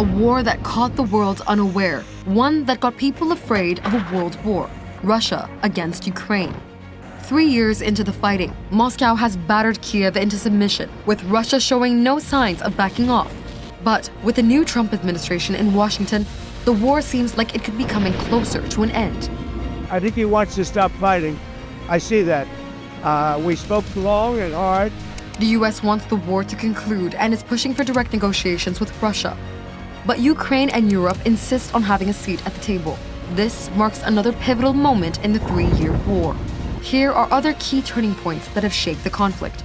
A war that caught the world unaware, one that got people afraid of a world war, Russia against Ukraine. 3 years into the fighting, Moscow has battered Kiev into submission, with Russia showing no signs of backing off. But with the new Trump administration in Washington, the war seems like it could be coming closer to an end. I think he wants to stop fighting. I see that. We spoke long and hard. The US wants the war to conclude and is pushing for direct negotiations with Russia. But Ukraine and Europe insist on having a seat at the table. This marks another pivotal moment in the 3-year war. Here are other key turning points that have shaped the conflict.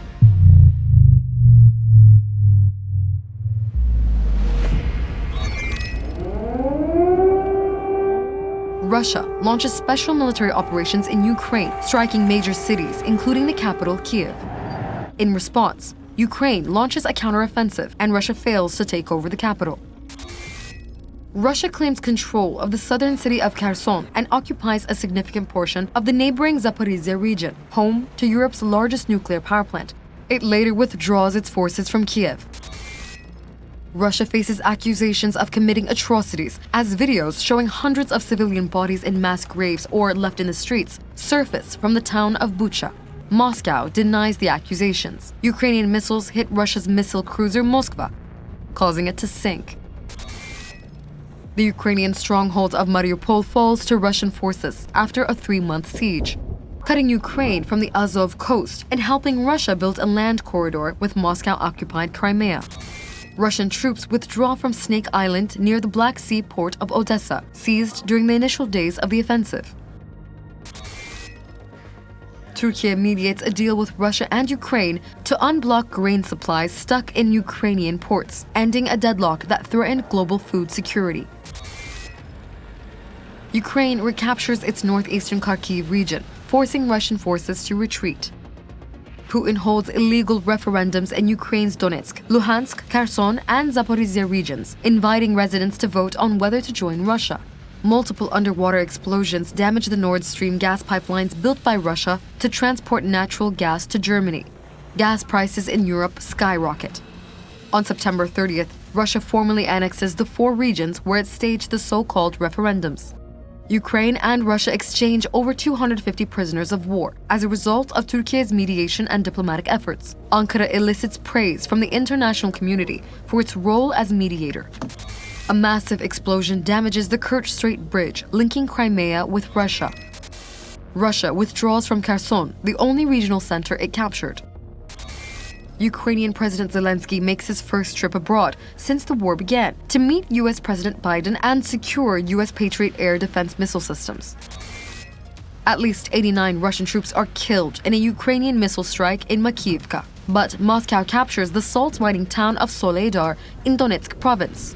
Russia launches special military operations in Ukraine, striking major cities, including the capital, Kiev. In response, Ukraine launches a counteroffensive, and Russia fails to take over the capital. Russia claims control of the southern city of Kherson and occupies a significant portion of the neighboring Zaporizhzhia region, home to Europe's largest nuclear power plant. It later withdraws its forces from Kiev. Russia faces accusations of committing atrocities as videos showing hundreds of civilian bodies in mass graves or left in the streets surface from the town of Bucha. Moscow denies the accusations. Ukrainian missiles hit Russia's missile cruiser Moskva, causing it to sink. The Ukrainian stronghold of Mariupol falls to Russian forces after a 3-month siege, cutting Ukraine from the Azov coast and helping Russia build a land corridor with Moscow-occupied Crimea. Russian troops withdraw from Snake Island near the Black Sea port of Odessa, seized during the initial days of the offensive. Turkey mediates a deal with Russia and Ukraine to unblock grain supplies stuck in Ukrainian ports, ending a deadlock that threatened global food security. Ukraine recaptures its northeastern Kharkiv region, forcing Russian forces to retreat. Putin holds illegal referendums in Ukraine's Donetsk, Luhansk, Kherson, and Zaporizhzhia regions, inviting residents to vote on whether to join Russia. Multiple underwater explosions damage the Nord Stream gas pipelines built by Russia to transport natural gas to Germany. Gas prices in Europe skyrocket. On September 30th, Russia formally annexes the 4 regions where it staged the so-called referendums. Ukraine and Russia exchange over 250 prisoners of war as a result of Turkey's mediation and diplomatic efforts. Ankara elicits praise from the international community for its role as mediator. A massive explosion damages the Kerch Strait Bridge linking Crimea with Russia. Russia withdraws from Kherson, the only regional center it captured. Ukrainian President Zelensky makes his first trip abroad since the war began to meet US President Biden and secure US Patriot air defense missile systems. At least 89 Russian troops are killed in a Ukrainian missile strike in Makiivka, but Moscow captures the salt-mining town of Soledar in Donetsk province.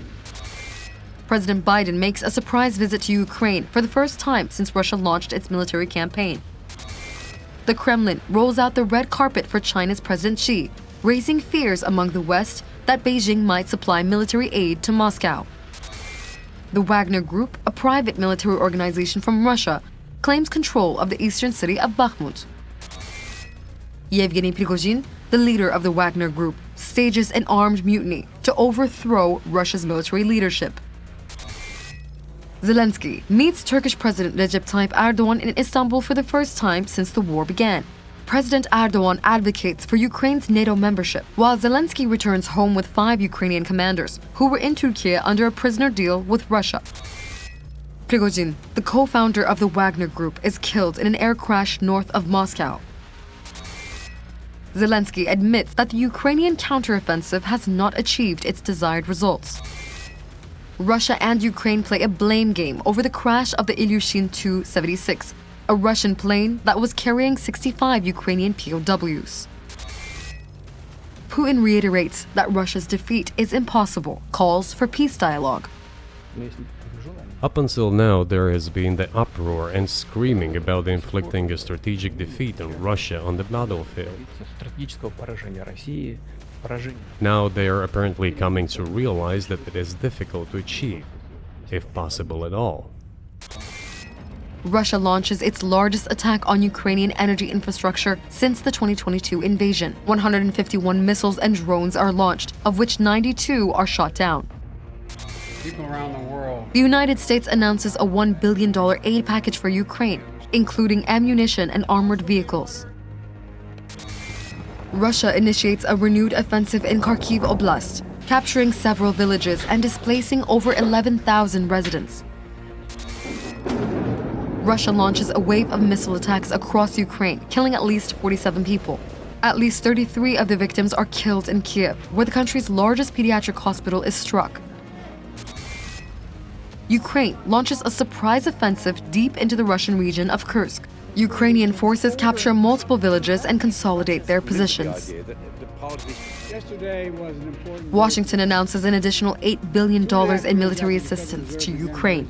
President Biden makes a surprise visit to Ukraine for the first time since Russia launched its military campaign. The Kremlin rolls out the red carpet for China's President Xi, raising fears among the West that Beijing might supply military aid to Moscow. The Wagner Group, a private military organization from Russia, claims control of the eastern city of Bakhmut. Yevgeny Prigozhin, the leader of the Wagner Group, stages an armed mutiny to overthrow Russia's military leadership. Zelensky meets Turkish President Recep Tayyip Erdogan in Istanbul for the first time since the war began. President Erdogan advocates for Ukraine's NATO membership, while Zelensky returns home with 5 Ukrainian commanders who were in Turkey under a prisoner deal with Russia. Prigozhin, the co-founder of the Wagner Group, is killed in an air crash north of Moscow. Zelensky admits that the Ukrainian counteroffensive has not achieved its desired results. Russia and Ukraine play a blame game over the crash of the Ilyushin Tu-76, a Russian plane that was carrying 65 Ukrainian POWs. Putin reiterates that Russia's defeat is impossible, calls for peace dialogue. Up until now, there has been the uproar and screaming about inflicting a strategic defeat on Russia on the battlefield. Now they are apparently coming to realize that it is difficult to achieve, if possible at all. Russia launches its largest attack on Ukrainian energy infrastructure since the 2022 invasion. 151 missiles and drones are launched, of which 92 are shot down. people around the world. The United States announces a $1 billion aid package for Ukraine, including ammunition and armored vehicles. Russia initiates a renewed offensive in Kharkiv Oblast, capturing several villages and displacing over 11,000 residents. Russia launches a wave of missile attacks across Ukraine, killing at least 47 people. At least 33 of the victims are killed in Kiev, where the country's largest pediatric hospital is struck. Ukraine launches a surprise offensive deep into the Russian region of Kursk. Ukrainian forces capture multiple villages and consolidate their positions. Washington announces an additional $8 billion in military assistance to Ukraine.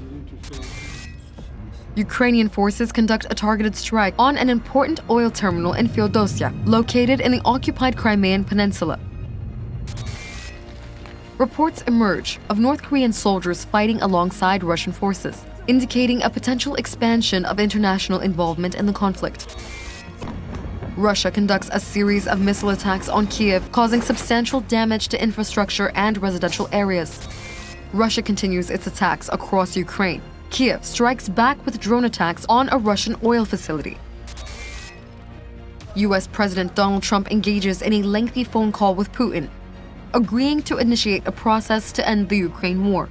Ukrainian forces conduct a targeted strike on an important oil terminal in Feodosia, located in the occupied Crimean Peninsula. Reports emerge of North Korean soldiers fighting alongside Russian forces, indicating a potential expansion of international involvement in the conflict. Russia conducts a series of missile attacks on Kiev, causing substantial damage to infrastructure and residential areas. Russia continues its attacks across Ukraine. Kiev strikes back with drone attacks on a Russian oil facility. US President Donald Trump engages in a lengthy phone call with Putin, agreeing to initiate a process to end the Ukraine war.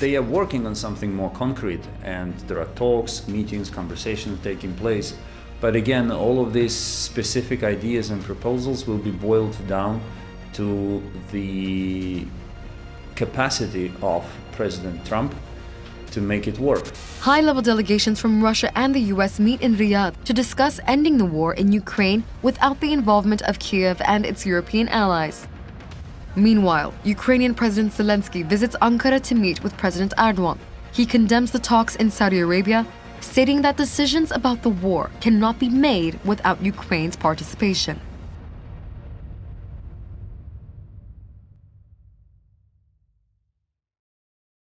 They are working on something more concrete, and there are talks, meetings, conversations taking place. But again, all of these specific ideas and proposals will be boiled down to the capacity of President Trump to make it work. High-level delegations from Russia and the US meet in Riyadh to discuss ending the war in Ukraine without the involvement of Kiev and its European allies. Meanwhile, Ukrainian President Zelensky visits Ankara to meet with President Erdogan. He condemns the talks in Saudi Arabia, stating that decisions about the war cannot be made without Ukraine's participation.